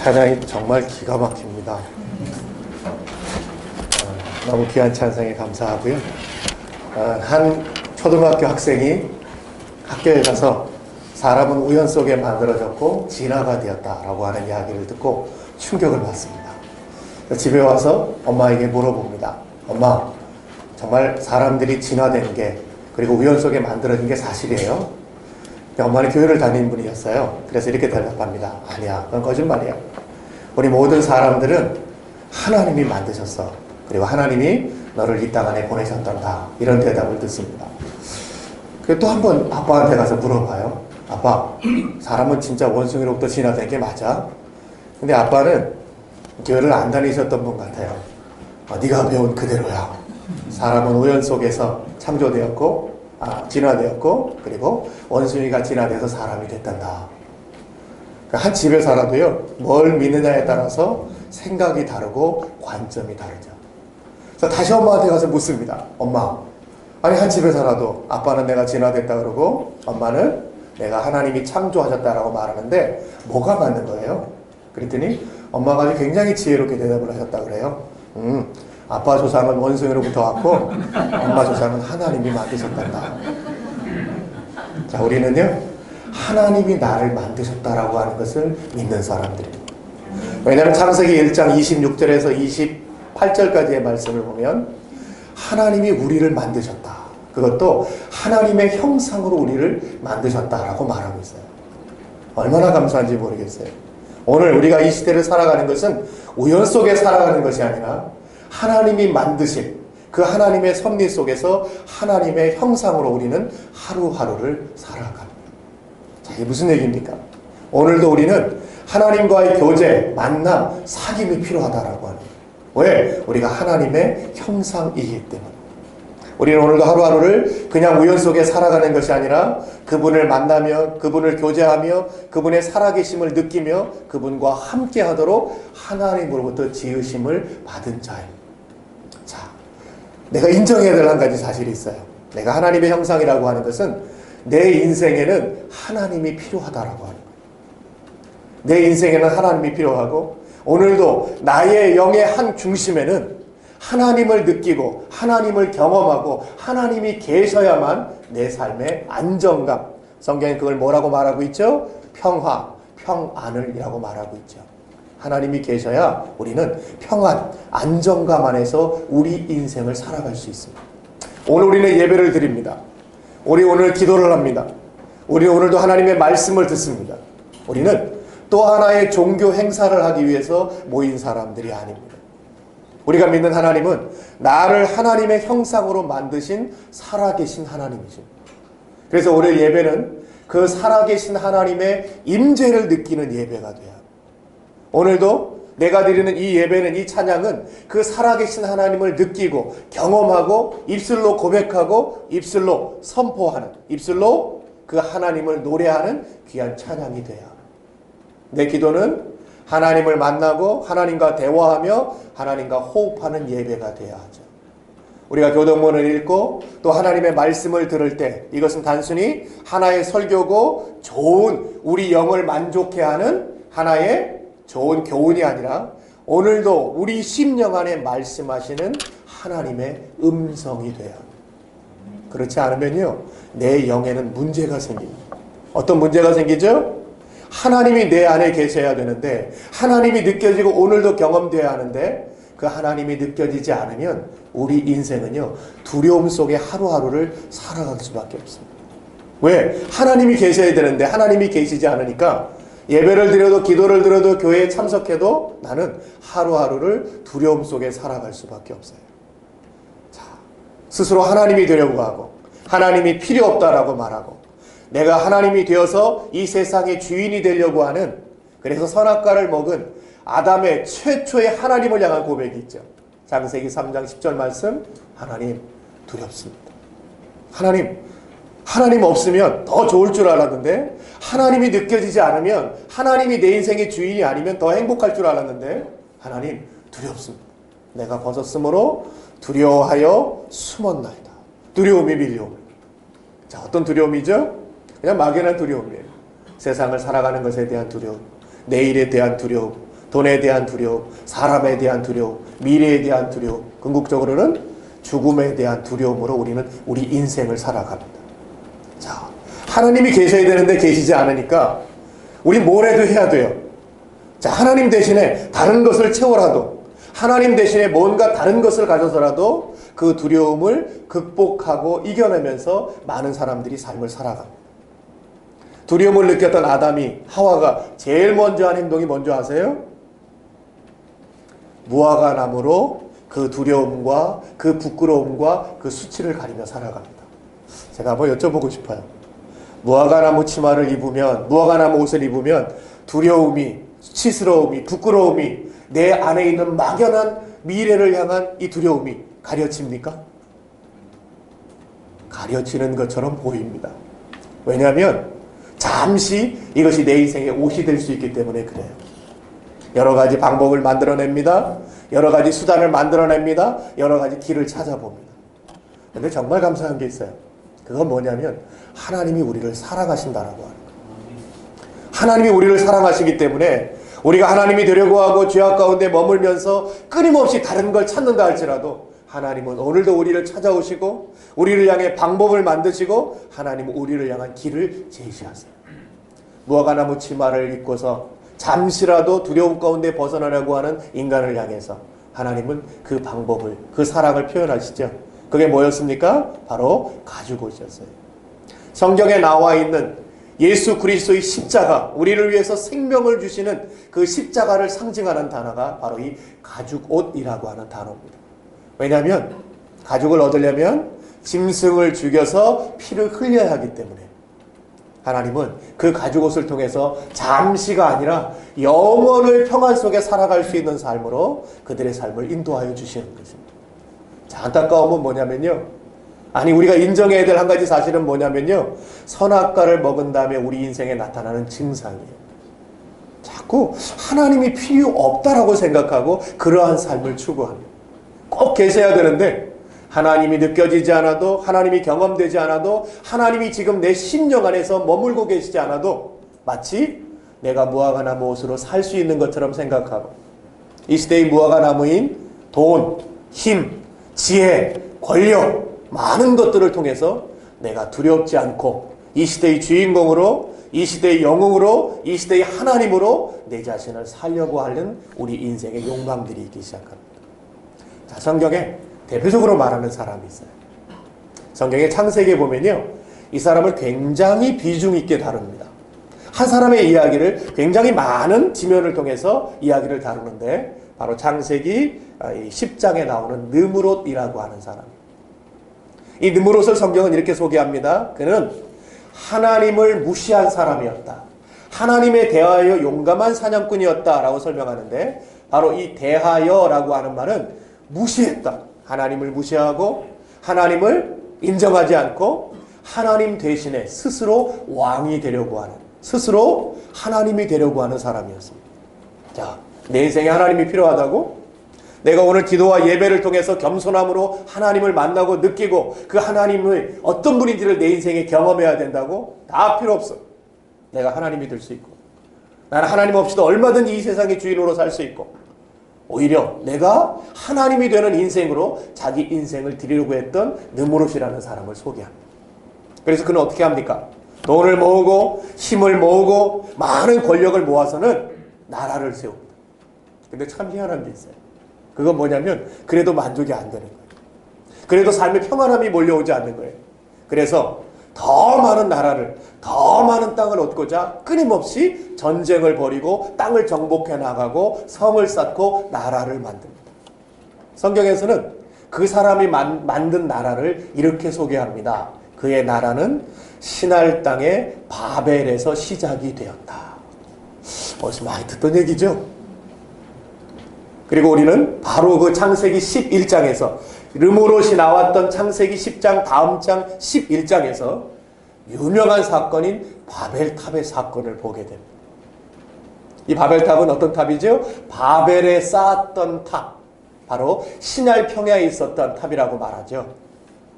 찬양이 정말 기가 막힙니다. 너무 귀한 찬양에 감사하고요. 한 초등학교 학생이 학교에 가서 사람은 우연 속에 만들어졌고 진화가 되었다라고 하는 이야기를 듣고 충격을 받습니다. 집에 와서 엄마에게 물어봅니다. 엄마, 정말 사람들이 진화되는 게 그리고 우연 속에 만들어진 게 사실이에요? 엄마는 교회를 다니는 분이었어요. 그래서 이렇게 대답합니다. 아니야, 그건 거짓말이야. 우리 모든 사람들은 하나님이 만드셨어. 그리고 하나님이 너를 이 땅 안에 보내셨단다. 이런 대답을 듣습니다. 또 한 번 아빠한테 가서 물어봐요. 아빠, 사람은 진짜 원숭이로부터 진화된 게 맞아? 근데 아빠는 교회를 안 다니셨던 분 같아요. 네가 배운 그대로야. 사람은 우연 속에서 창조되었고 진화되었고 그리고 원숭이가 진화돼서 사람이 됐단다. 한 집에 살아도요, 뭘 믿느냐에 따라서 생각이 다르고 관점이 다르죠. 그래서 다시 엄마한테 가서 묻습니다. 엄마, 아니 한 집에 살아도 아빠는 내가 진화됐다 그러고 엄마는 내가 하나님이 창조하셨다라고 말하는데 뭐가 맞는 거예요? 그랬더니 엄마가 아주 굉장히 지혜롭게 대답을 하셨다 그래요. 아빠 조상은 원숭이로부터 왔고 엄마 조상은 하나님이 만드셨단다. 자, 우리는요, 하나님이 나를 만드셨다라고 하는 것을 믿는 사람들입니다. 왜냐하면 창세기 1장 26절에서 28절까지의 말씀을 보면 하나님이 우리를 만드셨다. 그것도 하나님의 형상으로 우리를 만드셨다라고 말하고 있어요. 얼마나 감사한지 모르겠어요. 오늘 우리가 이 시대를 살아가는 것은 우연 속에 살아가는 것이 아니라 하나님이 만드신 그 하나님의 섭리 속에서 하나님의 형상으로 우리는 하루하루를 살아갑니다. 자, 이게 무슨 얘기입니까? 오늘도 우리는 하나님과의 교제, 만남, 사귐이 필요하다라고 하는 거예요. 왜? 우리가 하나님의 형상이기 때문에. 우리는 오늘도 하루하루를 그냥 우연 속에 살아가는 것이 아니라 그분을 만나며 그분을 교제하며 그분의 살아계심을 느끼며 그분과 함께 하도록 하나님으로부터 지으심을 받은 자입니다. 자, 내가 인정해야 될 한 가지 사실이 있어요. 내가 하나님의 형상이라고 하는 것은 내 인생에는 하나님이 필요하다라고 하는 거예요. 내 인생에는 하나님이 필요하고 오늘도 나의 영의 한 중심에는 하나님을 느끼고 하나님을 경험하고 하나님이 계셔야만 내 삶의 안정감, 성경에 그걸 뭐라고 말하고 있죠? 평화, 평안을 이라고 말하고 있죠. 하나님이 계셔야 우리는 평안, 안정감 안에서 우리 인생을 살아갈 수 있습니다. 오늘 우리는 예배를 드립니다. 우리 오늘 기도를 합니다. 우리 오늘도 하나님의 말씀을 듣습니다. 우리는 또 하나의 종교 행사를 하기 위해서 모인 사람들이 아닙니다. 우리가 믿는 하나님은 나를 하나님의 형상으로 만드신 살아계신 하나님이십니다. 그래서 오늘 예배는 그 살아계신 하나님의 임재를 느끼는 예배가 돼야 합니다. 오늘도 내가 드리는 이 예배는, 이 찬양은 그 살아계신 하나님을 느끼고 경험하고 입술로 고백하고 입술로 선포하는, 입술로 그 하나님을 노래하는 귀한 찬양이 돼야 합니다. 내 기도는 하나님을 만나고 하나님과 대화하며 하나님과 호흡하는 예배가 돼야 하죠. 우리가 교동문을 읽고 또 하나님의 말씀을 들을 때 이것은 단순히 하나의 설교고 좋은 우리 영을 만족해 하는 하나의 좋은 교훈이 아니라 오늘도 우리 심령 안에 말씀하시는 하나님의 음성이 돼야 합니다. 그렇지 않으면요, 내 영에는 문제가 생깁니다. 어떤 문제가 생기죠? 하나님이 내 안에 계셔야 되는데 하나님이 느껴지고 오늘도 경험되어야 하는데 그 하나님이 느껴지지 않으면 우리 인생은요, 두려움 속에 하루하루를 살아갈 수밖에 없습니다. 왜? 하나님이 계셔야 되는데 하나님이 계시지 않으니까 예배를 드려도 기도를 드려도 교회에 참석해도 나는 하루하루를 두려움 속에 살아갈 수밖에 없어요. 자, 스스로 하나님이 되려고 하고 하나님이 필요 없다라고 말하고 내가 하나님이 되어서 이 세상의 주인이 되려고 하는, 그래서 선악과를 먹은 아담의 최초의 하나님을 향한 고백이 있죠. 창세기 3장 10절 말씀, 하나님 두렵습니다. 하나님 없으면 더 좋을 줄 알았는데 하나님이 느껴지지 않으면 하나님이 내 인생의 주인이 아니면 더 행복할 줄 알았는데 하나님 두렵습니다. 내가 벗었으므로 두려워하여 숨었나이다. 두려움이 밀려옵니다. 자, 어떤 두려움이죠? 그냥 막연한 두려움이에요. 세상을 살아가는 것에 대한 두려움, 내일에 대한 두려움, 돈에 대한 두려움, 사람에 대한 두려움, 미래에 대한 두려움, 궁극적으로는 죽음에 대한 두려움으로 우리는 우리 인생을 살아갑니다. 자, 하나님이 계셔야 되는데 계시지 않으니까 우리 뭘 해도 해야 돼요. 자, 하나님 대신에 다른 것을 채워라도, 하나님 대신에 뭔가 다른 것을 가져서라도 그 두려움을 극복하고 이겨내면서 많은 사람들이 삶을 살아갑니다. 두려움을 느꼈던 아담이, 하와가 제일 먼저 한 행동이 뭔지 아세요? 무화과 나무로 그 두려움과 그 부끄러움과 그 수치를 가리며 살아갑니다. 제가 한번 여쭤보고 싶어요. 무화과 나무 치마를 입으면, 무화과 나무 옷을 입으면 두려움이, 수치스러움이, 부끄러움이, 내 안에 있는 막연한 미래를 향한 이 두려움이 가려집니까? 가려지는 것처럼 보입니다. 왜냐하면 잠시 이것이 내 인생의 옷이 될 수 있기 때문에 그래요. 여러 가지 방법을 만들어냅니다. 여러 가지 수단을 만들어냅니다. 여러 가지 길을 찾아봅니다. 근데 정말 감사한 게 있어요. 그건 뭐냐면 하나님이 우리를 사랑하신다라고 하는 거예요. 하나님이 우리를 사랑하시기 때문에 우리가 하나님이 되려고 하고 죄악 가운데 머물면서 끊임없이 다른 걸 찾는다 할지라도 하나님은 오늘도 우리를 찾아오시고 우리를 향해 방법을 만드시고 하나님은 우리를 향한 길을 제시하세요. 무화과나무 치마를 입고서 잠시라도 두려움 가운데 벗어나려고 하는 인간을 향해서 하나님은 그 방법을, 그 사랑을 표현하시죠. 그게 뭐였습니까? 바로 가죽옷이었어요. 성경에 나와 있는 예수 그리스도의 십자가, 우리를 위해서 생명을 주시는 그 십자가를 상징하는 단어가 바로 이 가죽옷이라고 하는 단어입니다. 왜냐하면 가죽을 얻으려면 짐승을 죽여서 피를 흘려야 하기 때문에 하나님은 그 가죽옷을 통해서 잠시가 아니라 영원의 평안 속에 살아갈 수 있는 삶으로 그들의 삶을 인도하여 주시는 것입니다. 자, 안타까움은 뭐냐면요, 아니 우리가 인정해야 될 한 가지 사실은 뭐냐면요, 선악과를 먹은 다음에 우리 인생에 나타나는 증상이에요. 자꾸 하나님이 필요 없다라고 생각하고 그러한 삶을 추구합니다. 꼭 계셔야 되는데 하나님이 느껴지지 않아도, 하나님이 경험되지 않아도, 하나님이 지금 내 심령 안에서 머물고 계시지 않아도 마치 내가 무화과나무 옷으로 살 수 있는 것처럼 생각하고 이 시대의 무화과나무인 돈, 힘, 지혜, 권력, 많은 것들을 통해서 내가 두렵지 않고 이 시대의 주인공으로, 이 시대의 영웅으로, 이 시대의 하나님으로 내 자신을 살려고 하는 우리 인생의 욕망들이 있기 시작합니다. 자, 성경에 대표적으로 말하는 사람이 있어요. 성경의 창세기에 보면요, 이 사람을 굉장히 비중 있게 다룹니다. 한 사람의 이야기를 굉장히 많은 지면을 통해서 이야기를 다루는데 바로 창세기 10장에 나오는 느므롯이라고 하는 사람. 이 느므롯을 성경은 이렇게 소개합니다. 그는 하나님을 무시한 사람이었다. 하나님에 대하여 용감한 사냥꾼이었다라고 설명하는데 바로 이 대하여라고 하는 말은 무시했다. 하나님을 무시하고 하나님을 인정하지 않고 하나님 대신에 스스로 왕이 되려고 하는, 스스로 하나님이 되려고 하는 사람이었습니다. 자, 내 인생에 하나님이 필요하다고? 내가 오늘 기도와 예배를 통해서 겸손함으로 하나님을 만나고 느끼고 그 하나님의 어떤 분인지를 내 인생에 경험해야 된다고? 다 필요 없어. 내가 하나님이 될 수 있고 나는 하나님 없이도 얼마든지 이 세상의 주인으로 살 수 있고 오히려 내가 하나님이 되는 인생으로 자기 인생을 드리려고 했던 느므롯이라는 사람을 소개합니다. 그래서 그는 어떻게 합니까? 돈을 모으고 힘을 모으고 많은 권력을 모아서는 나라를 세웁니다. 근데 참 희한한 게 있어요. 그건 뭐냐면 그래도 만족이 안 되는 거예요. 그래도 삶에 평안함이 몰려오지 않는 거예요. 그래서 더 많은 나라를, 더 많은 땅을 얻고자 끊임없이 전쟁을 벌이고 땅을 정복해 나가고 성을 쌓고 나라를 만듭니다. 성경에서는 그 사람이 만든 나라를 이렇게 소개합니다. 그의 나라는 신할 땅의 바벨에서 시작이 되었다. 어디서 많이 듣던 얘기죠? 그리고 우리는 바로 그 창세기 11장에서 느므롯이 나왔던 창세기 10장 다음 장 11장에서 유명한 사건인 바벨탑의 사건을 보게 됩니다. 이 바벨탑은 어떤 탑이죠? 바벨에 쌓았던 탑, 바로 시날 평야에 있었던 탑이라고 말하죠.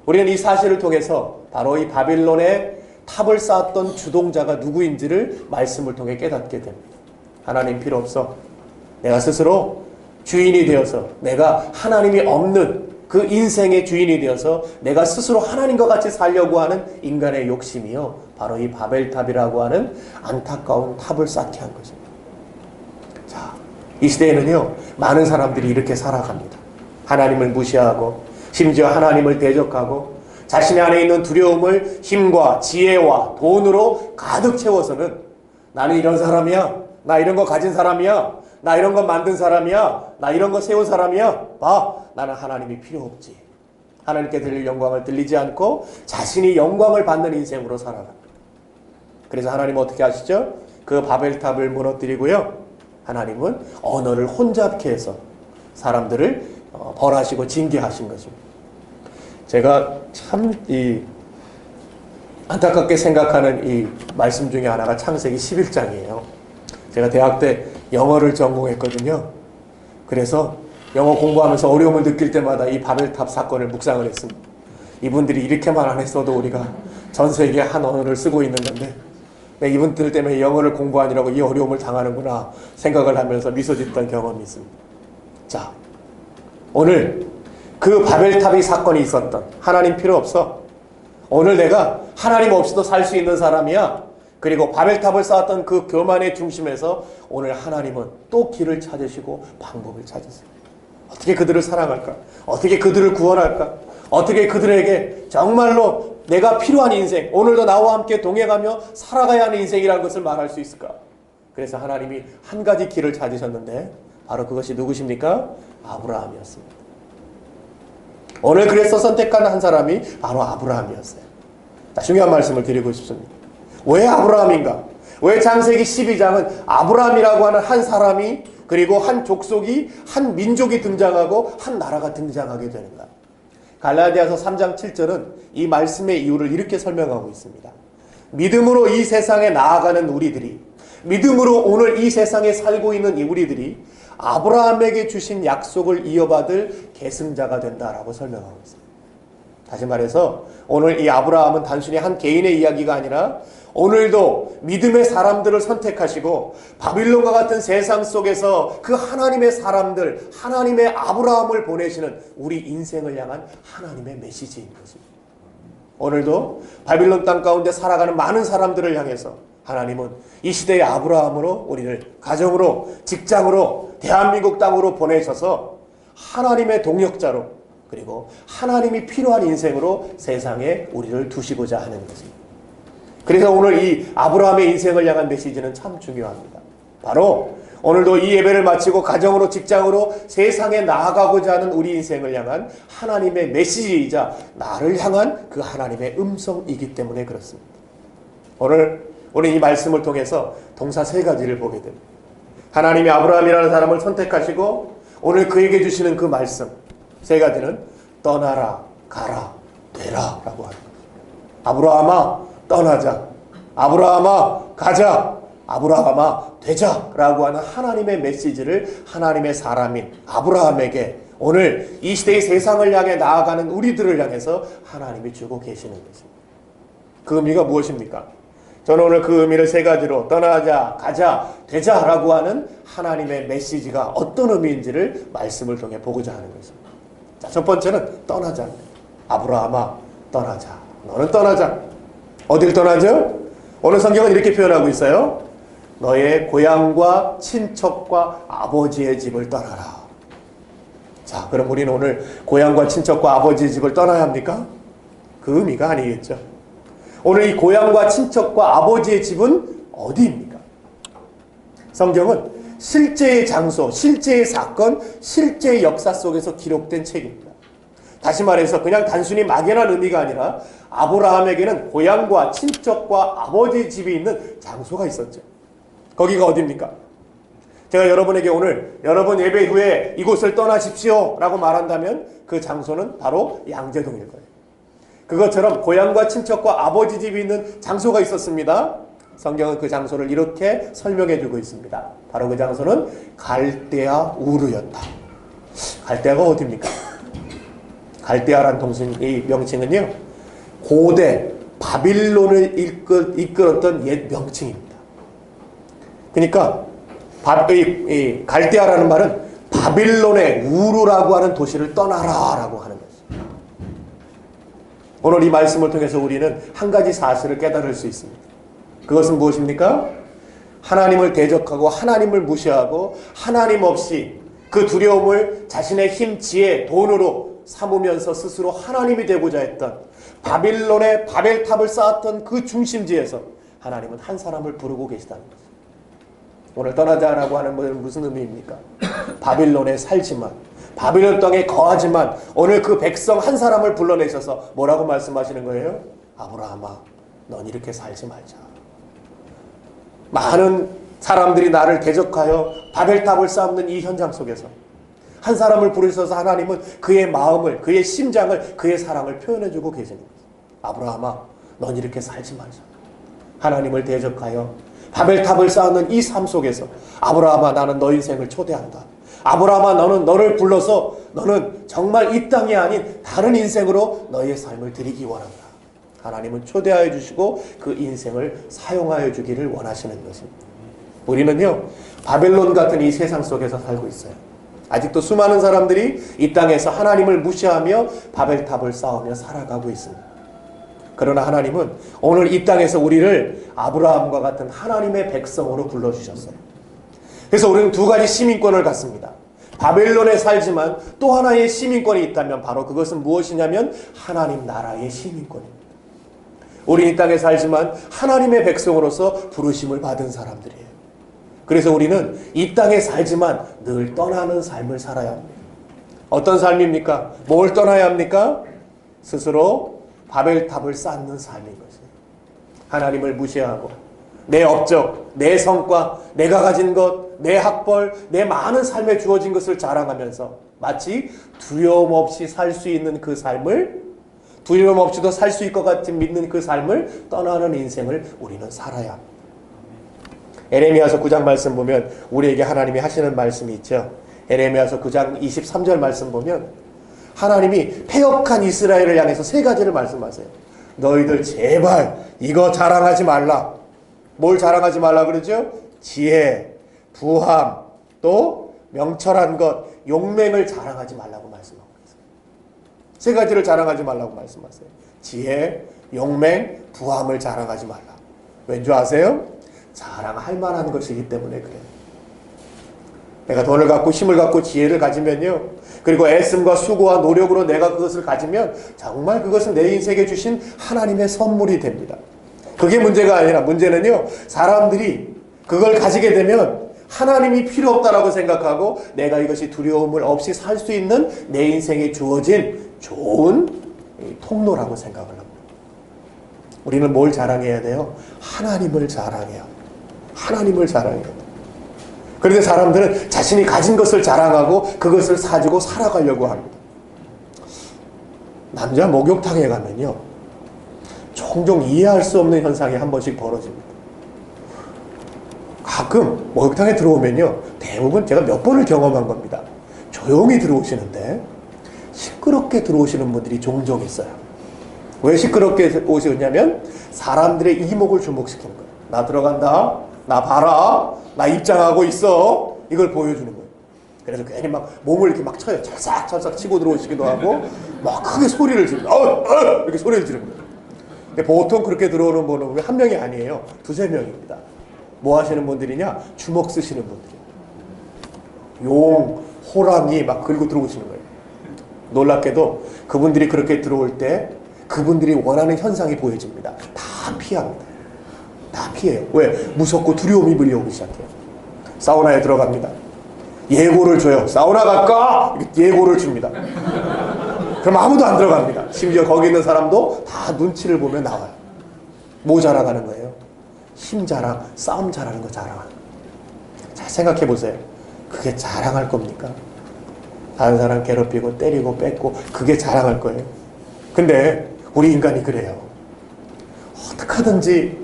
우리는 이 사실을 통해서 바로 이 바빌론의 탑을 쌓았던 주동자가 누구인지를 말씀을 통해 깨닫게 됩니다. 하나님 필요 없어. 내가 스스로 주인이 되어서 내가 하나님이 없는 그 인생의 주인이 되어서 내가 스스로 하나님과 같이 살려고 하는 인간의 욕심이요, 바로 이 바벨탑이라고 하는 안타까운 탑을 쌓게 한 것입니다. 자, 이 시대에는요, 많은 사람들이 이렇게 살아갑니다. 하나님을 무시하고 심지어 하나님을 대적하고 자신의 안에 있는 두려움을 힘과 지혜와 돈으로 가득 채워서는 나는 이런 사람이야, 나 이런 거 가진 사람이야, 나 이런 거 만든 사람이야, 나 이런 거 세운 사람이야, 봐, 나는 하나님이 필요 없지. 하나님께 드릴 영광을 들리지 않고 자신이 영광을 받는 인생으로 살아갑니다. 그래서 하나님은 어떻게 하시죠? 그 바벨탑을 무너뜨리고요, 하나님은 언어를 혼잡케 해서 사람들을 벌하시고 징계하신 것입니다. 제가 참 안타깝게 생각하는 이 말씀 중에 하나가 창세기 11장이에요. 제가 대학 때 영어를 전공했거든요. 그래서 영어 공부하면서 어려움을 느낄 때마다 이 바벨탑 사건을 묵상을 했습니다. 이분들이 이렇게만 안 했어도 우리가 전 세계 한 언어를 쓰고 있는 건데 이분들 때문에 영어를 공부하느라고 이 어려움을 당하는구나 생각을 하면서 미소 짓던 경험이 있습니다. 자, 오늘 그 바벨탑이 사건이 있었던, 하나님 필요 없어, 오늘 내가 하나님 없이도 살 수 있는 사람이야, 그리고 바벨탑을 쌓았던 그 교만의 중심에서 오늘 하나님은 또 길을 찾으시고 방법을 찾으세요. 어떻게 그들을 사랑할까? 어떻게 그들을 구원할까? 어떻게 그들에게 정말로 내가 필요한 인생, 오늘도 나와 함께 동행하며 살아가야 하는 인생이라는 것을 말할 수 있을까? 그래서 하나님이 한 가지 길을 찾으셨는데 바로 그것이 누구십니까? 아브라함이었습니다. 오늘 그래서 선택한 한 사람이 바로 아브라함이었어요. 자, 중요한 말씀을 드리고 싶습니다. 왜 아브라함인가? 왜 창세기 12장은 아브라함이라고 하는 한 사람이, 그리고 한 족속이, 한 민족이 등장하고 한 나라가 등장하게 되는가? 갈라디아서 3장 7절은 이 말씀의 이유를 이렇게 설명하고 있습니다. 믿음으로 이 세상에 나아가는 우리들이, 믿음으로 오늘 이 세상에 살고 있는 이 우리들이 아브라함에게 주신 약속을 이어받을 계승자가 된다라고 설명하고 있습니다. 다시 말해서 오늘 이 아브라함은 단순히 한 개인의 이야기가 아니라 오늘도 믿음의 사람들을 선택하시고 바빌론과 같은 세상 속에서 그 하나님의 사람들, 하나님의 아브라함을 보내시는 우리 인생을 향한 하나님의 메시지인 것입니다. 오늘도 바빌론 땅 가운데 살아가는 많은 사람들을 향해서 하나님은 이 시대의 아브라함으로 우리를 가정으로, 직장으로, 대한민국 땅으로 보내셔서 하나님의 동역자로, 그리고 하나님이 필요한 인생으로 세상에 우리를 두시고자 하는 것입니다. 그래서 오늘 이 아브라함의 인생을 향한 메시지는 참 중요합니다. 바로 오늘도 이 예배를 마치고 가정으로, 직장으로 세상에 나아가고자 하는 우리 인생을 향한 하나님의 메시지이자 나를 향한 그 하나님의 음성이기 때문에 그렇습니다. 오늘 이 말씀을 통해서 동사 세 가지를 보게 됩니다. 하나님이 아브라함이라는 사람을 선택하시고 오늘 그에게 주시는 그 말씀 세 가지는 떠나라, 가라, 되라 라고 하는 거예요. 아브라함아 떠나자, 아브라함아 가자, 아브라함아 되자 라고 하는 하나님의 메시지를 하나님의 사람인 아브라함에게 오늘 이 시대의 세상을 향해 나아가는 우리들을 향해서 하나님이 주고 계시는 것입니다. 그 의미가 무엇입니까? 저는 오늘 그 의미를 세 가지로 떠나자, 가자, 되자 라고 하는 하나님의 메시지가 어떤 의미인지를 말씀을 통해 보고자 하는 것입니다. 자, 첫 번째는 떠나자. 아브라함아 떠나자. 너는 떠나자. 어딜 떠나죠? 오늘 성경은 이렇게 표현하고 있어요. 너의 고향과 친척과 아버지의 집을 떠나라. 자, 그럼 우리는 오늘 고향과 친척과 아버지의 집을 떠나야 합니까? 그 의미가 아니겠죠. 오늘 이 고향과 친척과 아버지의 집은 어디입니까? 성경은 실제의 장소, 실제의 사건, 실제의 역사 속에서 기록된 책입니다. 다시 말해서 그냥 단순히 막연한 의미가 아니라 아브라함에게는 고향과 친척과 아버지의 집이 있는 장소가 있었죠. 거기가 어디입니까? 제가 여러분에게 오늘 여러분 예배 후에 이곳을 떠나십시오 라고 말한다면 그 장소는 바로 양재동일 거예요. 그것처럼 고향과 친척과 아버지 집이 있는 장소가 있었습니다. 성경은 그 장소를 이렇게 설명해 주고 있습니다. 바로 그 장소는 갈대아 우르였다. 갈대아가 어디입니까? 갈대아란 이 명칭은요, 고대 바빌론을 이끌었던 옛 명칭입니다. 그러니까 이 갈대아라는 말은 바빌론의 우르라고 하는 도시를 떠나라라고 하는 것입니다. 오늘 이 말씀을 통해서 우리는 한 가지 사실을 깨달을 수 있습니다. 그것은 무엇입니까? 하나님을 대적하고 하나님을 무시하고 하나님 없이 그 두려움을 자신의 힘, 지혜, 돈으로 삼으면서 스스로 하나님이 되고자 했던 바빌론의 바벨탑을 쌓았던 그 중심지에서 하나님은 한 사람을 부르고 계시다는 것입니다. 오늘 떠나자라고 하는 것은 무슨 의미입니까? 바빌론에 살지만, 바빌론 땅에 거하지만 오늘 그 백성 한 사람을 불러내셔서 뭐라고 말씀하시는 거예요? 아브라함아, 넌 이렇게 살지 말자. 많은 사람들이 나를 대적하여 바벨탑을 쌓는 이 현장 속에서 한 사람을 부르셔서 하나님은 그의 마음을, 그의 심장을, 그의 사랑을 표현해주고 계시는 거예요. 아브라함아, 넌 이렇게 살지 말자. 하나님을 대적하여 바벨탑을 쌓는 이 삶 속에서 아브라함아, 나는 너 인생을 초대한다. 아브라함아, 너를 불러서 너는 정말 이 땅이 아닌 다른 인생으로 너의 삶을 드리기 원한다. 하나님은 초대하여 주시고 그 인생을 사용하여 주기를 원하시는 것입니다. 우리는요, 바벨론 같은 이 세상 속에서 살고 있어요. 아직도 수많은 사람들이 이 땅에서 하나님을 무시하며 바벨탑을 쌓으며 살아가고 있습니다. 그러나 하나님은 오늘 이 땅에서 우리를 아브라함과 같은 하나님의 백성으로 불러주셨어요. 그래서 우리는 두 가지 시민권을 갖습니다. 바벨론에 살지만 또 하나의 시민권이 있다면 바로 그것은 무엇이냐면 하나님 나라의 시민권입니다. 우리 이 땅에 살지만 하나님의 백성으로서 부르심을 받은 사람들이에요. 그래서 우리는 이 땅에 살지만 늘 떠나는 삶을 살아야 합니다. 어떤 삶입니까? 뭘 떠나야 합니까? 스스로 바벨탑을 쌓는 삶인 것이에요. 하나님을 무시하고 내 업적, 내 성과, 내가 가진 것, 내 학벌, 내 많은 삶에 주어진 것을 자랑하면서 마치 두려움 없이 살 수 있는 그 삶을, 두려움 없이도 살 수 있을 것 같은 믿는 그 삶을 떠나는 인생을 우리는 살아야 합니다. 에레미야서 9장 말씀 보면 우리에게 하나님이 하시는 말씀이 있죠. 에레미야서 9장 23절 말씀 보면 하나님이 패역한 이스라엘을 향해서 세 가지를 말씀하세요. 너희들 제발 이거 자랑하지 말라. 뭘 자랑하지 말라 그러죠? 지혜, 부함, 또 명철한 것, 용맹을 자랑하지 말라고 말씀하고 있어요. 세 가지를 자랑하지 말라고 말씀하세요. 지혜, 용맹, 부함을 자랑하지 말라. 왠 줄 아세요? 자랑할 만한 것이기 때문에 그래요. 내가 돈을 갖고 힘을 갖고 지혜를 가지면요, 그리고 애씀과 수고와 노력으로 내가 그것을 가지면 정말 그것은 내 인생에 주신 하나님의 선물이 됩니다. 그게 문제가 아니라 문제는요, 사람들이 그걸 가지게 되면 하나님이 필요 없다라고 생각하고 내가 이것이 두려움을 없이 살 수 있는 내 인생에 주어진 좋은 통로라고 생각을 합니다. 우리는 뭘 자랑해야 돼요? 하나님을 자랑해야 합니다. 하나님을 자랑해야 돼요. 그런데 사람들은 자신이 가진 것을 자랑하고 그것을 가지고 살아가려고 합니다. 남자 목욕탕에 가면요, 종종 이해할 수 없는 현상이 한 번씩 벌어집니다. 가끔 목욕탕에 들어오면요, 대부분 제가 몇 번을 경험한 겁니다. 조용히 들어오시는데 시끄럽게 들어오시는 분들이 종종 있어요. 왜 시끄럽게 오시냐면 사람들의 이목을 주목시키는 거예요. 나 들어간다, 나 봐라, 나 입장하고 있어, 이걸 보여주는 거예요. 그래서 괜히 막 몸을 이렇게 막 쳐요. 철싹철싹 치고 들어오시기도 하고 막 크게 소리를 지르고 이렇게 소리를 지르는 거예요. 근데 보통 그렇게 들어오는 분은 한 명이 아니에요. 두세 명입니다. 뭐 하시는 분들이냐? 주먹 쓰시는 분들이에요. 용, 호랑이 막 긁고 들어오시는 거예요. 놀랍게도 그분들이 그렇게 들어올 때 그분들이 원하는 현상이 보여집니다. 다 피합니다. 다 피해요. 왜? 무섭고 두려움이 밀려오기 시작해요. 사우나에 들어갑니다. 예고를 줘요. 사우나 갈까? 예고를 줍니다. 그럼 아무도 안 들어갑니다. 심지어 거기 있는 사람도 다 눈치를 보며 나와요. 뭐 자랑하는 거예요? 힘 자랑, 싸움 잘하는 거 자랑하는 거예요. 잘 생각해 보세요. 그게 자랑할 겁니까? 다른 사람 괴롭히고 때리고 뺏고 그게 자랑할 거예요. 근데 우리 인간이 그래요. 어떻게 하든지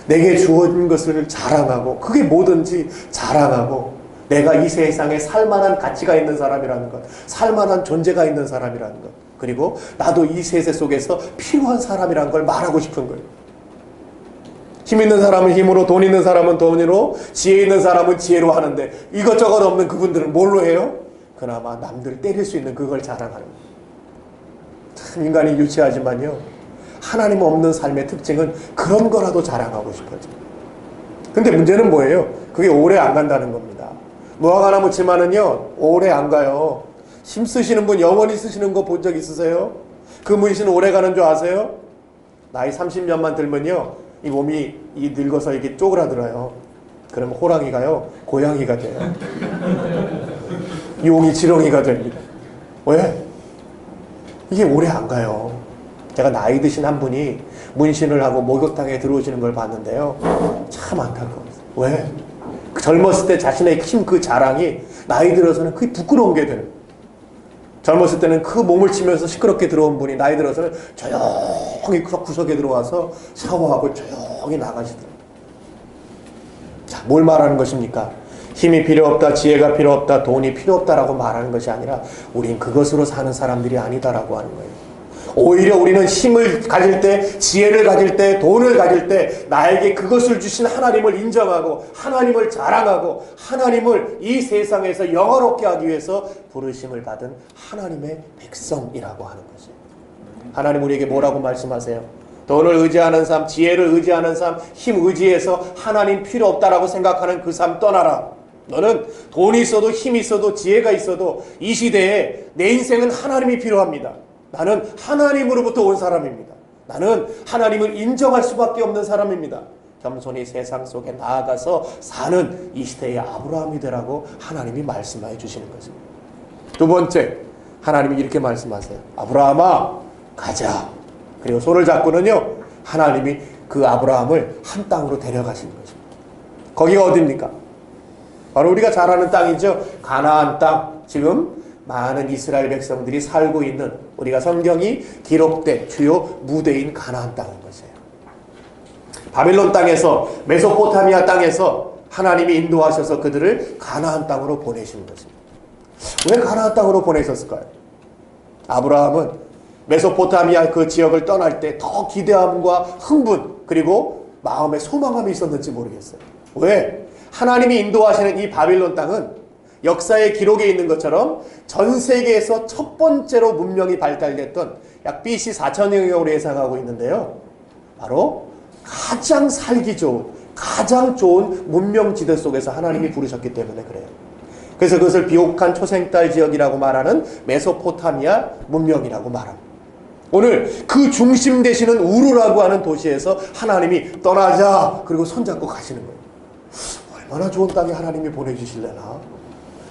내게 주어진 것을 자랑하고 그게 뭐든지 자랑하고 내가 이 세상에 살만한 가치가 있는 사람이라는 것, 살만한 존재가 있는 사람이라는 것, 그리고 나도 이 세세 속에서 필요한 사람이라는 걸 말하고 싶은 거예요. 힘 있는 사람은 힘으로, 돈 있는 사람은 돈으로, 지혜 있는 사람은 지혜로 하는데 이것저것 없는 그분들은 뭘로 해요? 그나마 남들 때릴 수 있는 그걸 자랑하는 거예요. 참 인간이 유치하지만요, 하나님 없는 삶의 특징은 그런 거라도 자랑하고 싶어져. 근데 문제는 뭐예요? 그게 오래 안 간다는 겁니다. 무화과 하나 묻히면은요 오래 안 가요. 힘 쓰시는 분 영원히 쓰시는 거 본 적 있으세요? 그 문신 오래 가는 줄 아세요? 나이 30년만 들면요 이 몸이 늙어서 이게 쪼그라들어요. 그럼 호랑이가요 고양이가 돼요. 용이 지렁이가 됩니다. 왜? 이게 오래 안 가요. 제가 나이 드신 한 분이 문신을 하고 목욕탕에 들어오시는 걸 봤는데요, 참 안타까웠어요. 왜? 젊었을 때 자신의 힘 그 자랑이 나이 들어서는 그게 부끄러운 게 되는 거예요. 젊었을 때는 그 몸을 치면서 시끄럽게 들어온 분이 나이 들어서는 조용히 구석에 들어와서 샤워하고 조용히 나가시더라고요. 자, 뭘 말하는 것입니까? 힘이 필요 없다, 지혜가 필요 없다, 돈이 필요 없다라고 말하는 것이 아니라 우린 그것으로 사는 사람들이 아니다라고 하는 거예요. 오히려 우리는 힘을 가질 때, 지혜를 가질 때, 돈을 가질 때 나에게 그것을 주신 하나님을 인정하고 하나님을 자랑하고 하나님을 이 세상에서 영화롭게 하기 위해서 부르심을 받은 하나님의 백성이라고 하는 것이에요. 하나님 우리에게 뭐라고 말씀하세요? 돈을 의지하는 삶, 지혜를 의지하는 삶, 힘 의지해서 하나님 필요 없다라고 생각하는 그 삶 떠나라. 너는 돈이 있어도 힘이 있어도 지혜가 있어도 이 시대에 내 인생은 하나님이 필요합니다. 나는 하나님으로부터 온 사람입니다. 나는 하나님을 인정할 수밖에 없는 사람입니다. 겸손히 세상 속에 나아가서 사는 이 시대의 아브라함이 되라고 하나님이 말씀해 주시는 것입니다. 두 번째, 하나님이 이렇게 말씀하세요. 아브라함아 가자. 그리고 손을 잡고는요 하나님이 그 아브라함을 한 땅으로 데려가시는 것입니다. 거기가 어디입니까? 바로 우리가 잘 아는 땅이죠. 가나안 땅. 지금 많은 이스라엘 백성들이 살고 있는, 우리가 성경이 기록된 주요 무대인 가나안 땅인 것이에요. 바빌론 땅에서, 메소포타미아 땅에서 하나님이 인도하셔서 그들을 가나안 땅으로 보내신 것입니다. 왜 가나안 땅으로 보내셨을까요? 아브라함은 메소포타미아 그 지역을 떠날 때 더 기대함과 흥분 그리고 마음에 소망함이 있었는지 모르겠어요. 왜? 하나님이 인도하시는 이 바빌론 땅은 역사의 기록에 있는 것처럼 전 세계에서 첫 번째로 문명이 발달됐던 약 BC 4000년경으로 예상하고 있는데요, 바로 가장 살기 좋은, 가장 좋은 문명지대 속에서 하나님이 부르셨기 때문에 그래요. 그래서 그것을 비옥한 초생딸 지역이라고 말하는 메소포타미아 문명이라고 말합니다. 오늘 그 중심 되시는 우르라고 하는 도시에서 하나님이 떠나자 그리고 손잡고 가시는 거예요. 얼마나 좋은 땅에 하나님이 보내주실래나.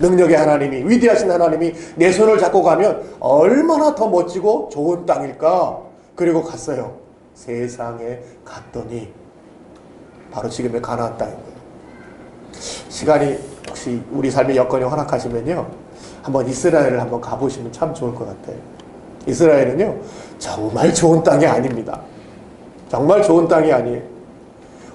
능력의 하나님이, 위대하신 하나님이 내 손을 잡고 가면 얼마나 더 멋지고 좋은 땅일까. 그리고 갔어요. 세상에 갔더니 바로 지금의 가나안 땅인 거예요. 시간이 혹시 우리 삶의 여건이 허락하시면요 한번 이스라엘을 한번 가보시면 참 좋을 것 같아요. 이스라엘은요 정말 좋은 땅이 아닙니다. 정말 좋은 땅이 아니에요.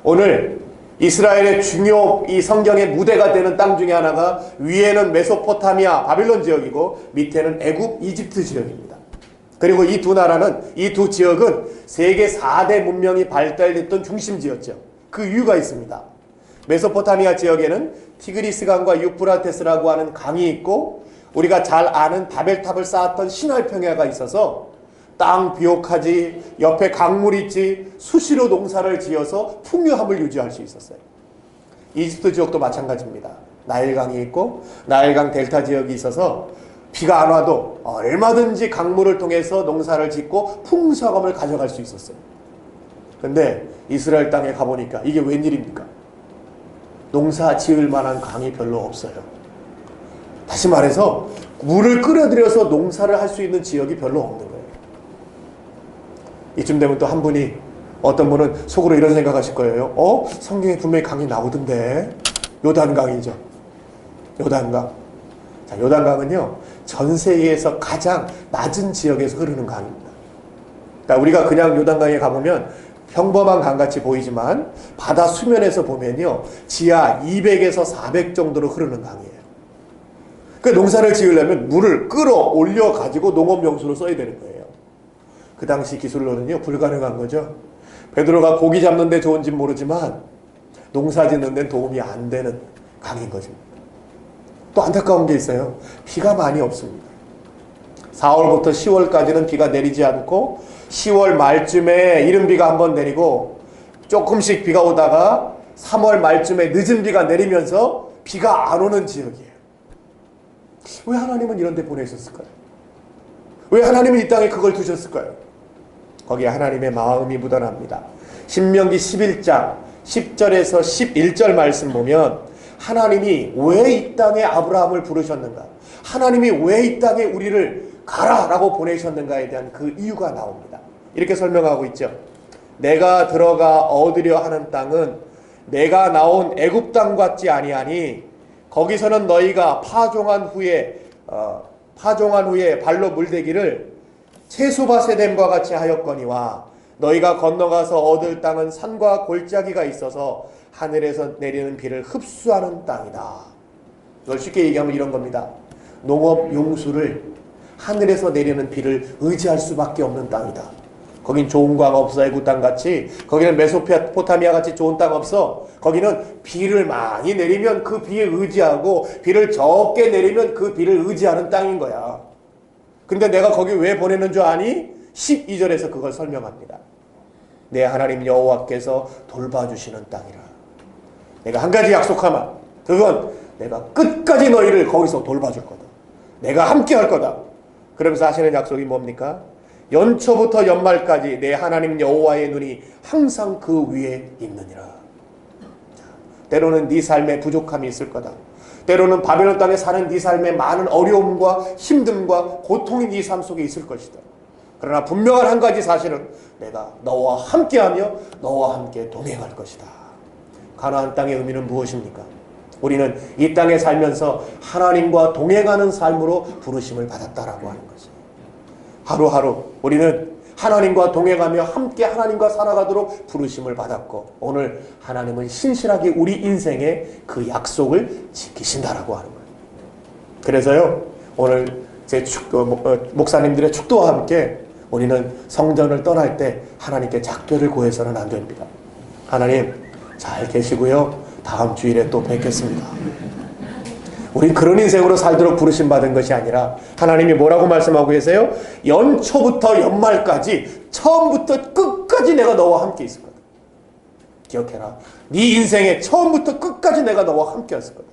오늘 이스라엘의 중요 이 성경의 무대가 되는 땅 중에 하나가 위에는 메소포타미아 바빌론 지역이고 밑에는 애굽 이집트 지역입니다. 그리고 이 두 나라는, 이 두 지역은 세계 4대 문명이 발달됐던 중심지였죠. 그 이유가 있습니다. 메소포타미아 지역에는 티그리스강과 유프라테스라고 하는 강이 있고 우리가 잘 아는 바벨탑을 쌓았던 시나이 평야가 있어서 땅 비옥하지, 옆에 강물이 있지, 수시로 농사를 지어서 풍요함을 유지할 수 있었어요. 이집트 지역도 마찬가지입니다. 나일강이 있고 나일강 델타 지역이 있어서 비가 안 와도 얼마든지 강물을 통해서 농사를 짓고 풍성함을 가져갈 수 있었어요. 근데 이스라엘 땅에 가보니까 이게 웬일입니까? 농사 지을 만한 강이 별로 없어요. 다시 말해서 물을 끌어들여서 농사를 할 수 있는 지역이 별로 없는 거예요. 이쯤 되면 또 한 분이, 어떤 분은 속으로 이런 생각하실 거예요. 성경에 분명히 강이 나오던데. 요단강이죠. 요단강. 자, 요단강은요 전 세계에서 가장 낮은 지역에서 흐르는 강입니다. 그러니까 우리가 그냥 요단강에 가보면 평범한 강같이 보이지만 바다 수면에서 보면요 지하 200에서 400 정도로 흐르는 강이에요. 그 농사를 지으려면 물을 끌어올려 가지고 농업용수로 써야 되는 거예요. 그 당시 기술로는요 불가능한 거죠. 베드로가 고기 잡는 데 좋은지 모르지만 농사 짓는 데는 도움이 안 되는 강인 것입니다. 또 안타까운 게 있어요. 비가 많이 없습니다. 4월부터 10월까지는 비가 내리지 않고 10월 말쯤에 이른 비가 한번 내리고 조금씩 비가 오다가 3월 말쯤에 늦은 비가 내리면서 비가 안 오는 지역이에요. 왜 하나님은 이런 데 보내셨을까요? 왜 하나님은 이 땅에 그걸 두셨을까요? 거기에 하나님의 마음이 묻어납니다. 신명기 11장 10절에서 11절 말씀 보면 하나님이 왜 이 땅에 아브라함을 부르셨는가? 하나님이 왜 이 땅에 우리를 가라라고 보내셨는가에 대한 그 이유가 나옵니다. 이렇게 설명하고 있죠. 내가 들어가 얻으려 하는 땅은 내가 나온 애굽 땅 같지 아니하니 거기서는 너희가 파종한 후에 발로 물대기를 채소밭에 됨과 같이 하였거니와 너희가 건너가서 얻을 땅은 산과 골짜기가 있어서 하늘에서 내리는 비를 흡수하는 땅이다. 이걸 쉽게 얘기하면 이런 겁니다. 농업 용수를 하늘에서 내리는 비를 의지할 수밖에 없는 땅이다. 거긴 좋은 광 없어. 애굽 땅 같이. 거기는 메소포타미아 같이 좋은 땅 없어. 거기는 비를 많이 내리면 그 비에 의지하고 비를 적게 내리면 그 비를 의지하는 땅인 거야. 근데 내가 거기 왜 보내는 줄 아니? 12절에서 그걸 설명합니다. 내 하나님 여호와께서 돌봐주시는 땅이라. 내가 한 가지 약속하마. 그건 내가 끝까지 너희를 거기서 돌봐줄 거다. 내가 함께 할 거다. 그러면서 하시는 약속이 뭡니까? 연초부터 연말까지 내 하나님 여호와의 눈이 항상 그 위에 있느니라. 때로는 네 삶에 부족함이 있을 거다. 때로는 바벨론 땅에 사는 네 삶에 많은 어려움과 힘듦과 고통이 네 삶 속에 있을 것이다. 그러나 분명한 한 가지 사실은 내가 너와 함께하며 너와 함께 동행할 것이다. 가나안 땅의 의미는 무엇입니까? 우리는 이 땅에 살면서 하나님과 동행하는 삶으로 부르심을 받았다라고 하는 것이에요. 하루하루 우리는 하나님과 동행하며 함께 하나님과 살아가도록 부르심을 받았고 오늘 하나님은 신실하게 우리 인생의 그 약속을 지키신다라고 하는 거예요. 그래서요 오늘 제 목사님들의 축도와 함께 우리는 성전을 떠날 때 하나님께 작별을 구해서는 안 됩니다. 하나님 잘 계시고요. 다음 주일에 또 뵙겠습니다. 우린 그런 인생으로 살도록 부르심 받은 것이 아니라 하나님이 뭐라고 말씀하고 계세요? 연초부터 연말까지 처음부터 끝까지 내가 너와 함께 있을 거다. 기억해라. 네 인생의 처음부터 끝까지 내가 너와 함께 했을 거다.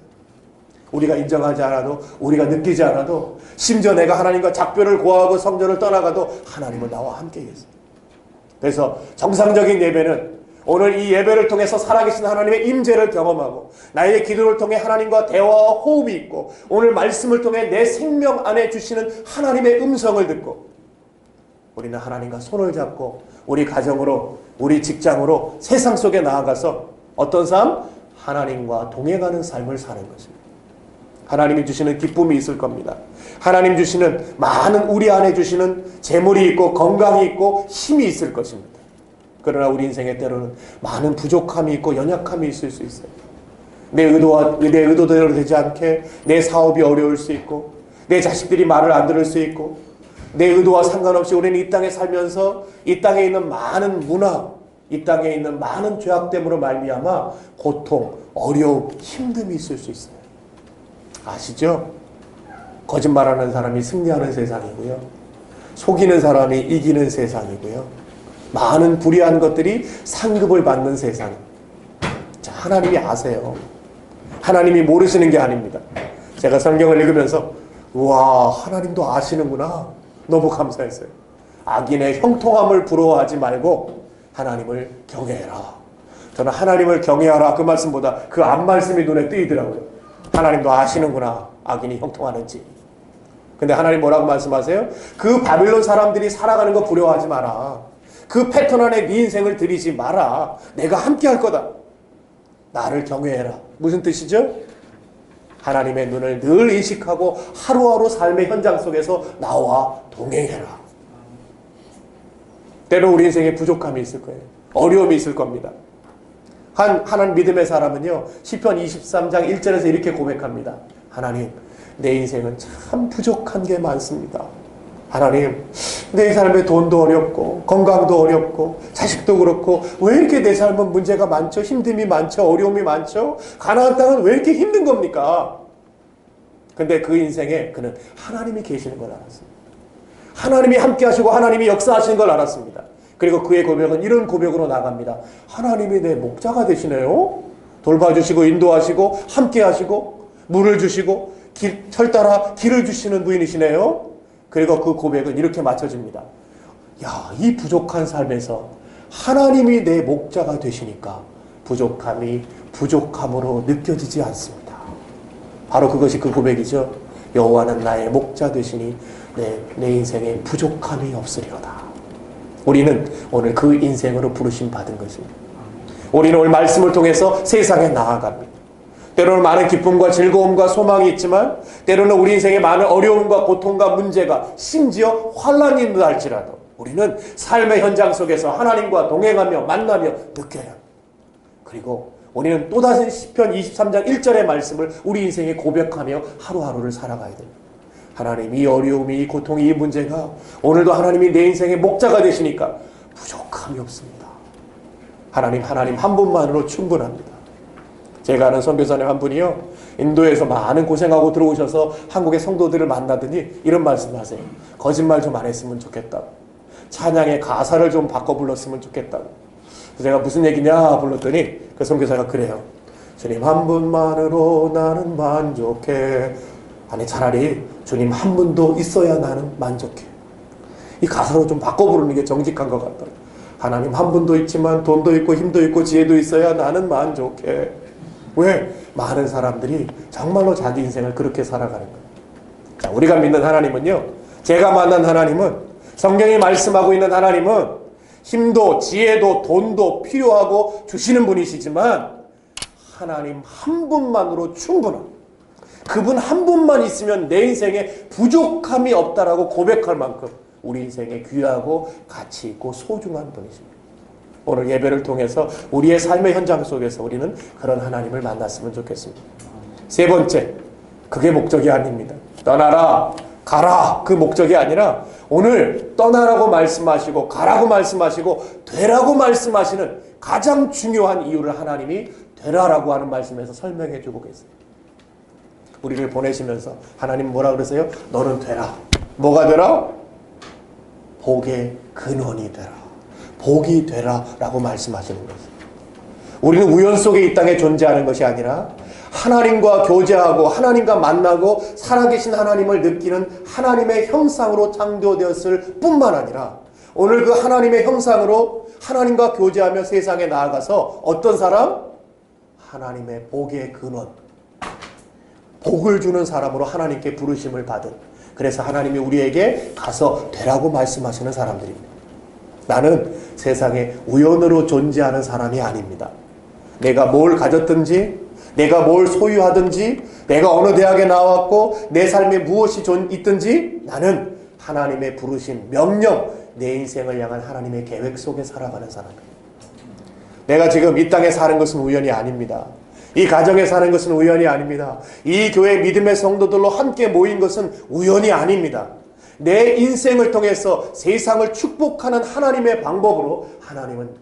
우리가 인정하지 않아도 우리가 느끼지 않아도 심지어 내가 하나님과 작별을 고하고 성전을 떠나가도 하나님은 나와 함께 계세요. 그래서 정상적인 예배는 오늘 이 예배를 통해서 살아계신 하나님의 임재를 경험하고 나의 기도를 통해 하나님과 대화와 호흡이 있고 오늘 말씀을 통해 내 생명 안에 주시는 하나님의 음성을 듣고 우리는 하나님과 손을 잡고 우리 가정으로 우리 직장으로 세상 속에 나아가서 어떤 삶? 하나님과 동행하는 삶을 사는 것입니다. 하나님이 주시는 기쁨이 있을 겁니다. 하나님 주시는 많은 우리 안에 주시는 재물이 있고 건강이 있고 힘이 있을 것입니다. 그러나 우리 인생에 때로는 많은 부족함이 있고 연약함이 있을 수 있어요. 내 의도대로 되지 않게 내 사업이 어려울 수 있고 내 자식들이 말을 안 들을 수 있고 내 의도와 상관없이 우리는 이 땅에 살면서 이 땅에 있는 많은 문화, 이 땅에 있는 많은 죄악됨으로 말미암아 고통, 어려움, 힘듦이 있을 수 있어요. 아시죠? 거짓말하는 사람이 승리하는 세상이고요. 속이는 사람이 이기는 세상이고요. 많은 불의한 것들이 상급을 받는 세상. 자, 하나님이 아세요. 하나님이 모르시는 게 아닙니다. 제가 성경을 읽으면서 우와 하나님도 아시는구나 너무 감사했어요. 악인의 형통함을 부러워하지 말고 하나님을 경외해라. 저는 하나님을 경외하라 그 말씀보다 그 앞말씀이 눈에 띄더라고요. 하나님도 아시는구나 악인이 형통하는지. 근데 하나님 뭐라고 말씀하세요? 그 바빌론 사람들이 살아가는 거 두려워하지 마라. 그 패턴 안에 네 인생을 들이지 마라. 내가 함께 할 거다. 나를 경외해라. 무슨 뜻이죠? 하나님의 눈을 늘 인식하고 하루하루 삶의 현장 속에서 나와 동행해라. 때로 우리 인생에 부족함이 있을 거예요. 어려움이 있을 겁니다. 한 믿음의 사람은요 시편 23장 1절에서 이렇게 고백합니다. 하나님 내 인생은 참 부족한 게 많습니다. 하나님, 내 삶에 돈도 어렵고 건강도 어렵고 자식도 그렇고 왜 이렇게 내 삶은 문제가 많죠? 힘듦이 많죠? 어려움이 많죠? 가나안 땅은 왜 이렇게 힘든 겁니까? 근데 그 인생에 그는 하나님이 계시는 걸 알았습니다. 하나님이 함께 하시고 하나님이 역사하시는 걸 알았습니다. 그리고 그의 고백은 이런 고백으로 나갑니다. 하나님이 내 목자가 되시네요. 돌봐주시고 인도하시고 함께 하시고 물을 주시고 철 따라 길을 주시는 부인이시네요. 그리고 그 고백은 이렇게 맞춰집니다. 야, 이 부족한 삶에서 하나님이 내 목자가 되시니까 부족함이 부족함으로 느껴지지 않습니다. 바로 그것이 그 고백이죠. 여호와는 나의 목자 되시니 내 인생에 부족함이 없으리로다. 우리는 오늘 그 인생으로 부르심 받은 것입니다. 우리는 오늘 말씀을 통해서 세상에 나아갑니다. 때로는 많은 기쁨과 즐거움과 소망이 있지만 때로는 우리 인생에 많은 어려움과 고통과 문제가 심지어 환난이 있다 할지라도 우리는 삶의 현장 속에서 하나님과 동행하며 만나며 느껴야 합니다. 그리고 우리는 또다시 시편 23장 1절의 말씀을 우리 인생에 고백하며 하루하루를 살아가야 됩니다. 하나님, 이 어려움이, 이 고통이, 이 문제가 오늘도 하나님이 내 인생의 목자가 되시니까 부족함이 없습니다. 하나님 한 분만으로 충분합니다. 제가 아는 선교사님 한 분이요, 인도에서 많은 고생하고 들어오셔서 한국의 성도들을 만나더니 이런 말씀하세요. 거짓말 좀 안 했으면 좋겠다고, 찬양의 가사를 좀 바꿔 불렀으면 좋겠다고. 제가 무슨 얘기냐 불렀더니 그 선교사가 그래요. 주님 한 분만으로 나는 만족해. 아니, 차라리 주님 한 분도 있어야 나는 만족해. 이 가사로 좀 바꿔 부르는 게 정직한 것 같더라고요. 하나님 한 분도 있지만 돈도 있고 힘도 있고 지혜도 있어야 나는 만족해. 왜? 많은 사람들이 정말로 자기 인생을 그렇게 살아가는 거예요. 자, 우리가 믿는 하나님은요, 제가 만난 하나님은, 성경이 말씀하고 있는 하나님은 힘도 지혜도 돈도 필요하고 주시는 분이시지만 하나님 한 분만으로 충분합니다. 그분 한 분만 있으면 내 인생에 부족함이 없다라고 고백할 만큼 우리 인생에 귀하고 가치 있고 소중한 분이십니다. 오늘 예배를 통해서 우리의 삶의 현장 속에서 우리는 그런 하나님을 만났으면 좋겠습니다. 세 번째, 그게 목적이 아닙니다. 떠나라, 가라, 그 목적이 아니라 오늘 떠나라고 말씀하시고 가라고 말씀하시고 되라고 말씀하시는 가장 중요한 이유를 하나님이 되라라고 하는 말씀에서 설명해 주고 계세요. 우리를 보내시면서 하나님 뭐라 그러세요? 너는 되라. 뭐가 되라? 복의 근원이 되라. 복이 되라 라고 말씀하시는 것입니다. 우리는 우연 속에 이 땅에 존재하는 것이 아니라 하나님과 교제하고 하나님과 만나고 살아계신 하나님을 느끼는 하나님의 형상으로 창조되었을 뿐만 아니라 오늘 그 하나님의 형상으로 하나님과 교제하며 세상에 나아가서 어떤 사람? 하나님의 복의 근원, 복을 주는 사람으로 하나님께 부르심을 받은, 그래서 하나님이 우리에게 가서 되라고 말씀하시는 사람들입니다. 나는 세상에 우연으로 존재하는 사람이 아닙니다. 내가 뭘 가졌든지, 내가 뭘 소유하든지, 내가 어느 대학에 나왔고 내 삶에 무엇이 있든지 나는 하나님의 부르심, 명령, 내 인생을 향한 하나님의 계획 속에 살아가는 사람입니다. 내가 지금 이 땅에 사는 것은 우연이 아닙니다. 이 가정에 사는 것은 우연이 아닙니다. 이 교회 믿음의 성도들로 함께 모인 것은 우연이 아닙니다. 내 인생을 통해서 세상을 축복하는 하나님의 방법으로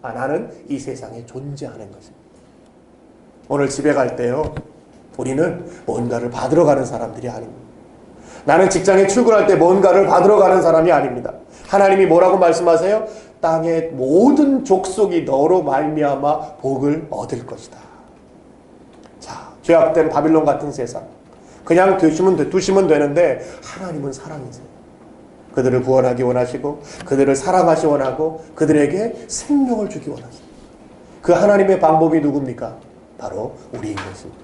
나는 이 세상에 존재하는 것입니다. 오늘 집에 갈 때요, 우리는 뭔가를 받으러 가는 사람들이 아닙니다. 나는 직장에 출근할 때 뭔가를 받으러 가는 사람이 아닙니다. 하나님이 뭐라고 말씀하세요? 땅의 모든 족속이 너로 말미암아 복을 얻을 것이다. 자, 죄악된 바빌론 같은 세상, 그냥 두시면 되는데 하나님은 사랑이세요. 그들을 구원하기 원하시고 그들을 사랑하시 원하고 그들에게 생명을 주기 원하세요. 그 하나님의 방법이 누굽니까? 바로 우리인 것입니다.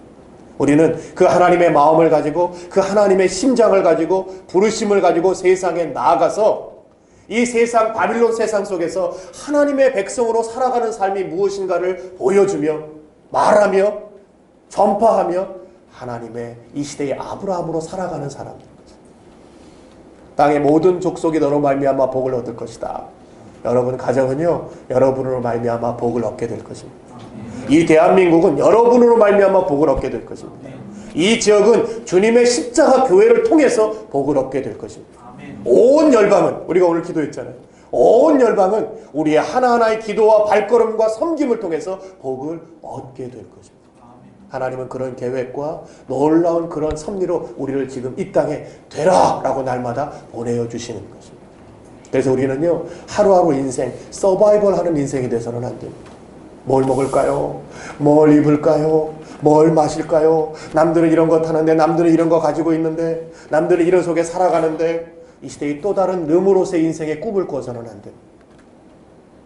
우리는 그 하나님의 마음을 가지고 그 하나님의 심장을 가지고 부르심을 가지고 세상에 나아가서 이 세상, 바빌론 세상 속에서 하나님의 백성으로 살아가는 삶이 무엇인가를 보여주며 말하며 전파하며 하나님의 이 시대의 아브라함으로 살아가는 사람들. 땅의 모든 족속이 너로 말미암아 복을 얻을 것이다. 여러분 가정은요, 여러분으로 말미암아 복을 얻게 될 것입니다. 이 대한민국은 여러분으로 말미암아 복을 얻게 될 것입니다. 이 지역은 주님의 십자가 교회를 통해서 복을 얻게 될 것입니다. 온 열방은, 우리가 오늘 기도했잖아요. 온 열방은 우리의 하나하나의 기도와 발걸음과 섬김을 통해서 복을 얻게 될 것입니다. 하나님은 그런 계획과 놀라운 그런 섭리로 우리를 지금 이 땅에 되라 라고 날마다 보내어 주시는 것입니다. 그래서 우리는요, 하루하루 인생, 서바이벌 하는 인생이 돼서는 안 됩니다. 뭘 먹을까요? 뭘 입을까요? 뭘 마실까요? 남들은 이런 거 타는데, 남들은 이런 거 가지고 있는데, 남들은 이런 속에 살아가는데, 이 시대의 또 다른 르므로스의 인생의 꿈을 꿔서는 안 됩니다.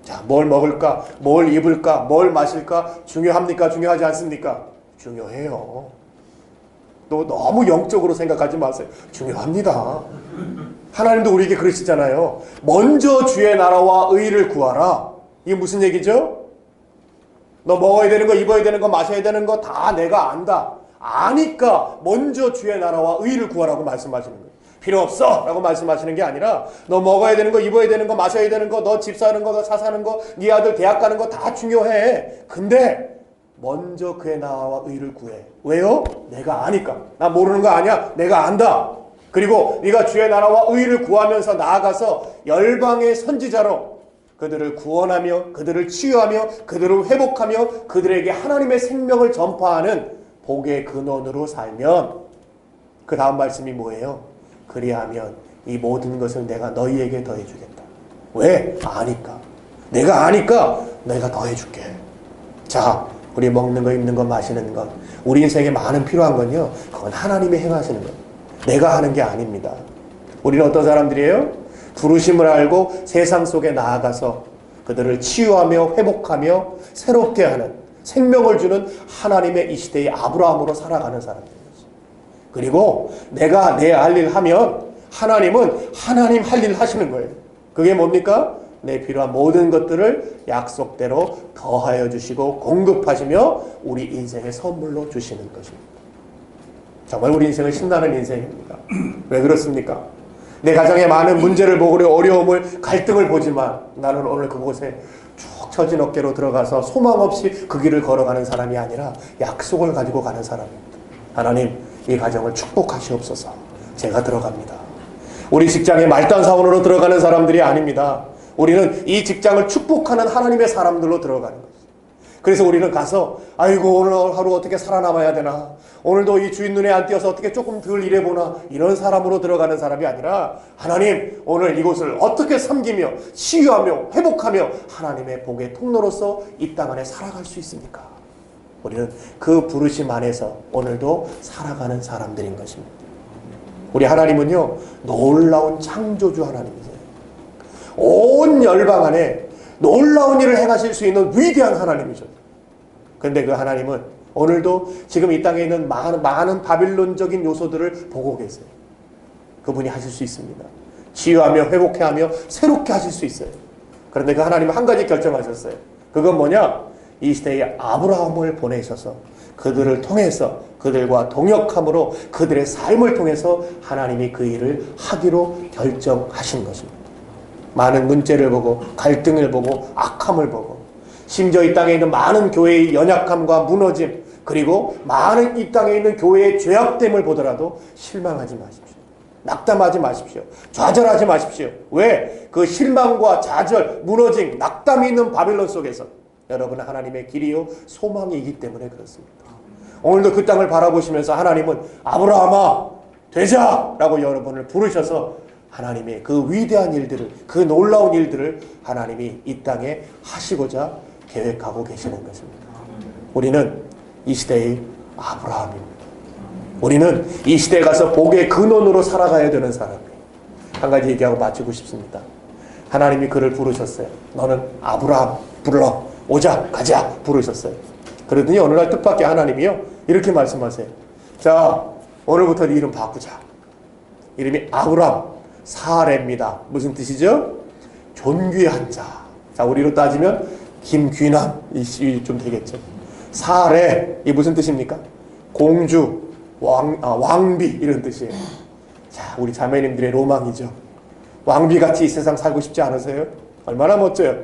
자, 뭘 먹을까? 뭘 입을까? 뭘 마실까? 중요합니까? 중요하지 않습니까? 중요해요. 또 너무 영적으로 생각하지 마세요. 중요합니다. 하나님도 우리에게 그러시잖아요. 먼저 주의 나라와 의를 구하라. 이게 무슨 얘기죠? 너 먹어야 되는 거, 입어야 되는 거, 마셔야 되는 거 다 내가 안다. 아니까 먼저 주의 나라와 의를 구하라고 말씀하시는 거예요. 필요 없어 라고 말씀하시는 게 아니라, 너 먹어야 되는 거, 입어야 되는 거, 마셔야 되는 거, 너 집 사는 거, 너 차 사는 거, 네 아들 대학 가는 거 다 중요해. 근데 먼저 그의 나라와 의를 구해. 왜요? 내가 아니까. 나 모르는 거 아니야. 내가 안다. 그리고 네가 주의 나라와 의를 구하면서 나아가서 열방의 선지자로 그들을 구원하며, 그들을 치유하며, 그들을 회복하며, 그들에게 하나님의 생명을 전파하는 복의 근원으로 살면, 그 다음 말씀이 뭐예요? 그리하면 이 모든 것을 내가 너희에게 더해주겠다. 왜? 아니까. 내가 아니까 내가 더해줄게. 자, 우리 먹는 거, 입는 거, 마시는 것, 우리 인생에 많은 필요한 건요, 그건 하나님이 행하시는 거예요. 내가 하는 게 아닙니다. 우리는 어떤 사람들이에요? 부르심을 알고 세상 속에 나아가서 그들을 치유하며 회복하며 새롭게 하는, 생명을 주는 하나님의 이 시대의 아브라함으로 살아가는 사람들입니다. 그리고 내가 내 할 일 하면 하나님은 하나님 할 일 하시는 거예요. 그게 뭡니까? 내 필요한 모든 것들을 약속대로 더하여 주시고 공급하시며 우리 인생의 선물로 주시는 것입니다. 정말 우리 인생은 신나는 인생입니다. 왜 그렇습니까? 내 가정에 많은 문제를 보고 어려움을, 갈등을 보지만 나는 오늘 그곳에 쭉 처진 어깨로 들어가서 소망 없이 그 길을 걸어가는 사람이 아니라 약속을 가지고 가는 사람입니다. 하나님, 이 가정을 축복하시옵소서. 제가 들어갑니다. 우리 직장에 말단 사원으로 들어가는 사람들이 아닙니다. 우리는 이 직장을 축복하는 하나님의 사람들로 들어가는 거죠. 그래서 우리는 가서 아이고 오늘 하루 어떻게 살아남아야 되나, 오늘도 이 주인 눈에 안 띄어서 어떻게 조금 덜 일해보나, 이런 사람으로 들어가는 사람이 아니라, 하나님 오늘 이곳을 어떻게 섬기며 치유하며 회복하며 하나님의 복의 통로로서 이 땅 안에 살아갈 수 있습니까? 우리는 그 부르심 안에서 오늘도 살아가는 사람들인 것입니다. 우리 하나님은요, 놀라운 창조주 하나님이세요. 온 열방 안에 놀라운 일을 행하실 수 있는 위대한 하나님이죠. 그런데 그 하나님은 오늘도 지금 이 땅에 있는 많은 바빌론적인 요소들을 보고 계세요. 그분이 하실 수 있습니다. 치유하며 회복해 하며 새롭게 하실 수 있어요. 그런데 그 하나님은 한 가지 결정하셨어요. 그건 뭐냐? 이 시대에 아브라함을 보내셔서 그들을 통해서, 그들과 동역함으로 그들의 삶을 통해서 하나님이 그 일을 하기로 결정하신 것입니다. 많은 문제를 보고, 갈등을 보고, 악함을 보고, 심지어 이 땅에 있는 많은 교회의 연약함과 무너짐, 그리고 많은 이 땅에 있는 교회의 죄악됨을 보더라도 실망하지 마십시오. 낙담하지 마십시오. 좌절하지 마십시오. 왜? 그 실망과 좌절, 무너짐, 낙담이 있는 바빌론 속에서 여러분은 하나님의 길이요 소망이기 때문에 그렇습니다. 오늘도 그 땅을 바라보시면서 하나님은 아브라함아 되자! 라고 여러분을 부르셔서 하나님의 그 위대한 일들을, 그 놀라운 일들을 하나님이 이 땅에 하시고자 계획하고 계시는 것입니다. 우리는 이 시대의 아브라함입니다. 우리는 이 시대에 가서 복의 근원으로 살아가야 되는 사람이에요. 한 가지 얘기하고 마치고 싶습니다. 하나님이 그를 부르셨어요. 너는 아브라함 불러 오자 가자 부르셨어요. 그러더니 어느 날 뜻밖의 하나님이요 이렇게 말씀하세요. 자, 오늘부터 네 이름 바꾸자. 이름이 아브람 사레입니다. 무슨 뜻이죠? 존귀한 자. 자, 우리로 따지면 김귀남 좀 되겠죠. 사레 이 무슨 뜻입니까? 공주, 왕비 이런 뜻이에요. 자, 우리 자매님들의 로망이죠. 왕비같이 이 세상 살고 싶지 않으세요? 얼마나 멋져요.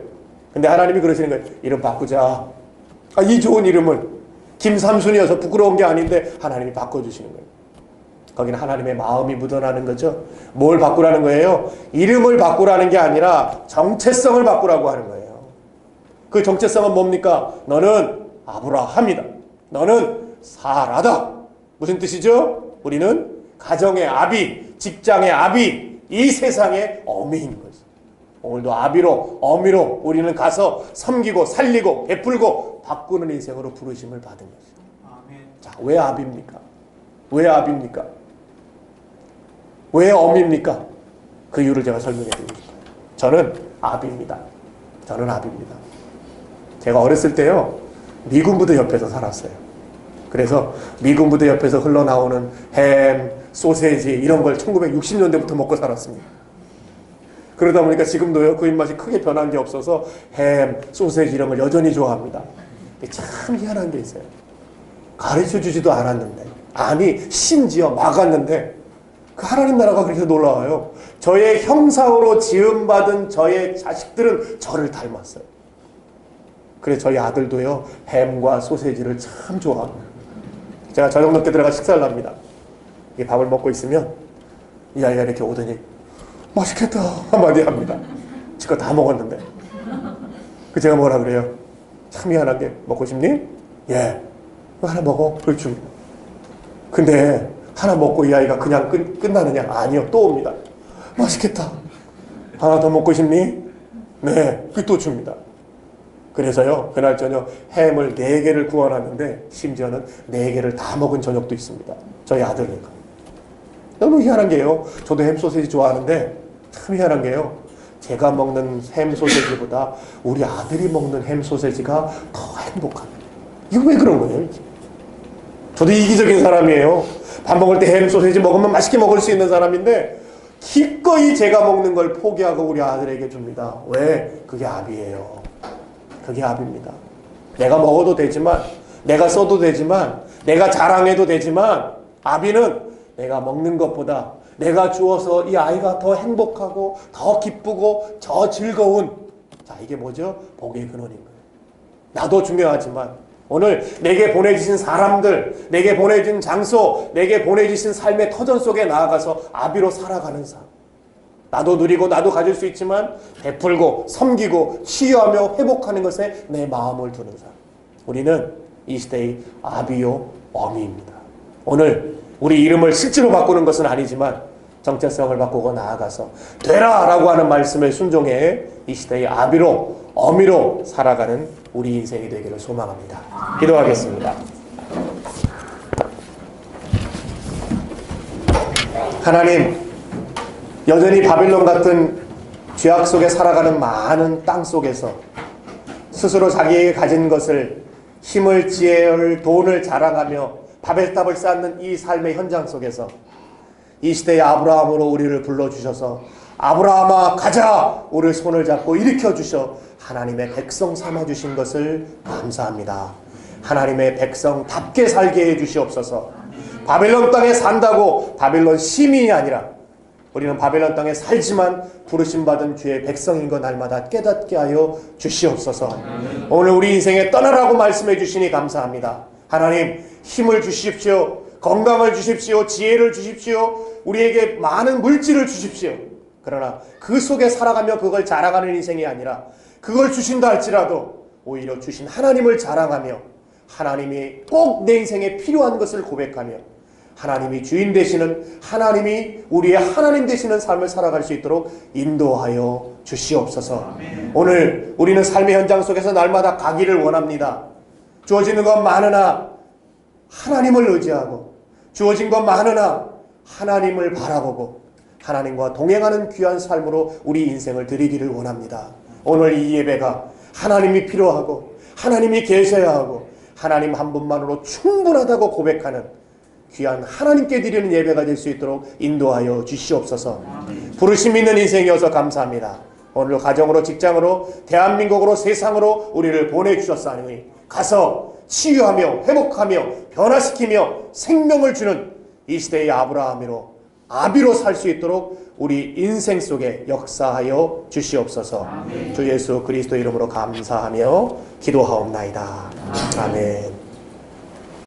근데 하나님이 그러시는 거예요. 이름 바꾸자. 이 좋은 이름을 김삼순이어서 부끄러운 게 아닌데 하나님이 바꿔주시는 거예요. 거기는 하나님의 마음이 묻어나는 거죠. 뭘 바꾸라는 거예요? 이름을 바꾸라는 게 아니라 정체성을 바꾸라고 하는 거예요. 그 정체성은 뭡니까? 너는 아브라함이다. 너는 사라다. 무슨 뜻이죠? 우리는 가정의 아비, 직장의 아비, 이 세상의 어미인 거죠. 오늘도 아비로, 어미로 우리는 가서 섬기고 살리고 베풀고 바꾸는 인생으로 부르심을 받은 거죠. 자, 왜 아비입니까? 왜 아비입니까? 왜 어미입니까? 그 이유를 제가 설명해 드립니다. 저는 아비입니다. 저는 아비입니다. 제가 어렸을 때요, 미군 부대 옆에서 살았어요. 그래서 미군 부대 옆에서 흘러나오는 햄, 소세지 이런 걸 1960년대부터 먹고 살았습니다. 그러다 보니까 지금도요, 그 입맛이 크게 변한 게 없어서 햄, 소세지 이런 걸 여전히 좋아합니다. 참 희한한 게 있어요. 가르쳐 주지도 않았는데, 아니 심지어 막았는데 그 하나님 나라가 그렇게 놀라워요. 저의 형상으로 지음받은 저의 자식들은 저를 닮았어요. 그래서 저희 아들도요, 햄과 소세지를 참 좋아합니다. 제가 저녁 늦게 들어가 식사를 합니다. 이 밥을 먹고 있으면 이 아이가 이렇게 오더니 맛있겠다 한마디 합니다. 지금 다 먹었는데. 그 제가 뭐라 그래요? 참 미안한 게, 먹고 싶니? 예. 하나 먹어. 그걸 줍니다. 근데 하나 먹고 이 아이가 그냥 끝나느냐? 아니요. 또 옵니다. 맛있겠다. 하나 더 먹고 싶니? 네. 그 또 줍니다. 그래서요, 그날 저녁 햄을 4개를 구워놨는데 심지어는 4개를 다 먹은 저녁도 있습니다. 저희 아들이니까. 너무 희한한 게요, 저도 햄 소세지 좋아하는데 참 희한한 게요, 제가 먹는 햄 소세지보다 우리 아들이 먹는 햄 소세지가 더 행복합니다. 이거 왜 그런 거예요? 이게? 저도 이기적인 사람이에요. 밥 먹을 때 햄 소세지 먹으면 맛있게 먹을 수 있는 사람인데 기꺼이 제가 먹는 걸 포기하고 우리 아들에게 줍니다. 왜? 그게 아비예요. 그게 아비입니다. 내가 먹어도 되지만, 내가 써도 되지만, 내가 자랑해도 되지만, 아비는 내가 먹는 것보다 내가 주어서 이 아이가 더 행복하고 더 기쁘고 더 즐거운, 자, 이게 뭐죠? 복의 근원인 거예요. 나도 중요하지만 오늘 내게 보내주신 사람들, 내게 보내준 장소, 내게 보내주신 삶의 터전 속에 나아가서 아비로 살아가는 삶, 나도 누리고 나도 가질 수 있지만 베풀고 섬기고 치유하며 회복하는 것에 내 마음을 두는 삶, 우리는 이 시대의 아비요 어미입니다. 오늘 우리 이름을 실제로 바꾸는 것은 아니지만 정체성을 바꾸고 나아가서 되라 라고 하는 말씀에 순종해 이 시대의 아비로 어미로 살아가는 우리 인생이 되기를 소망합니다. 기도하겠습니다. 하나님, 여전히 바빌론 같은 죄악 속에 살아가는 많은 땅 속에서 스스로 자기에게 가진 것을, 힘을, 지혜를, 돈을 자랑하며 바벨탑을 쌓는 이 삶의 현장 속에서 이 시대의 아브라함으로 우리를 불러주셔서 아브라함아 가자, 우리 손을 잡고 일으켜주셔 하나님의 백성 삼아주신 것을 감사합니다. 하나님의 백성답게 살게 해주시옵소서. 바벨론 땅에 산다고 바벨론 시민이 아니라 우리는 바벨론 땅에 살지만 부르심받은 주의 백성인 것 날마다 깨닫게 하여 주시옵소서. 오늘 우리 인생에 떠나라고 말씀해 주시니 감사합니다. 하나님, 힘을 주십시오. 건강을 주십시오. 지혜를 주십시오. 우리에게 많은 물질을 주십시오. 그러나 그 속에 살아가며 그걸 자랑하는 인생이 아니라 그걸 주신다 할지라도 오히려 주신 하나님을 자랑하며 하나님이 꼭 내 인생에 필요한 것을 고백하며 하나님이 주인 되시는, 하나님이 우리의 하나님 되시는 삶을 살아갈 수 있도록 인도하여 주시옵소서. 오늘 우리는 삶의 현장 속에서 날마다 가기를 원합니다. 주어지는 건 많으나 하나님을 의지하고, 주어진 건 많으나 하나님을 바라보고 하나님과 동행하는 귀한 삶으로 우리 인생을 드리기를 원합니다. 오늘 이 예배가 하나님이 필요하고 하나님이 계셔야 하고 하나님 한 분만으로 충분하다고 고백하는 귀한 하나님께 드리는 예배가 될 수 있도록 인도하여 주시옵소서. 부르심 있는 인생이어서 감사합니다. 오늘 가정으로, 직장으로, 대한민국으로, 세상으로 우리를 보내주셨사니 가서 치유하며 회복하며 변화시키며 생명을 주는 이 시대의 아브라함으로, 아비로 살 수 있도록 우리 인생 속에 역사하여 주시옵소서. 주 예수 그리스도 이름으로 감사하며 기도하옵나이다. 아멘.